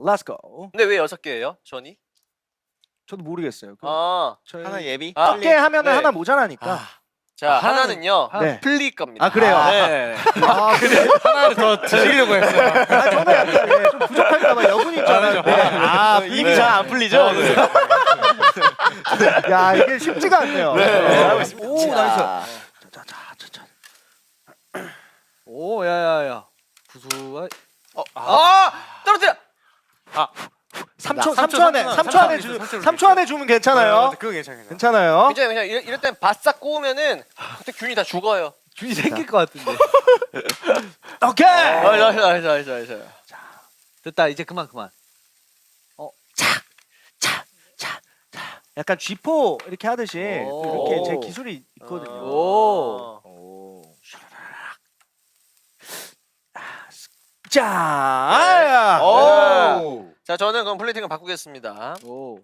Let's go. 근데 왜 6개예요? 전이? 저도 모르겠어요. 아, 하나 예비. 어깨 하면은 네. 하나 모자라니까. 자, 하나는- 하나는요. 네. 플리 겁니다. 아 그래요. 네. 아 그래. 하나를 더 드시려고 했어요. 아 저는 약간 예, 좀 부족할까봐 여분인 줄 알았는데. 아 입이 잘 안 풀리죠? 야 이게 쉽지가 않네요. 잘하고 있습니다. 오, 나이스. 자자자자. 오, 야야야. 구수한. 떨어뜨려. 3초 안에 3초 안에 주면 괜찮아요. 그거 괜찮아요. 괜찮아요. 괜찮아요. 그냥 이럴 땐 바싹 꼬우면은 그때 균이 다 죽어요. 균이 생길 것 같은데. 오케이. 나이스. 됐다. 이제 그만. 약간 G4 이렇게 하듯이 오. 이렇게 제 기술이 있거든요. 오. 자. 오. 오. 자, 저는 그럼 플레이팅을 바꾸겠습니다. 오.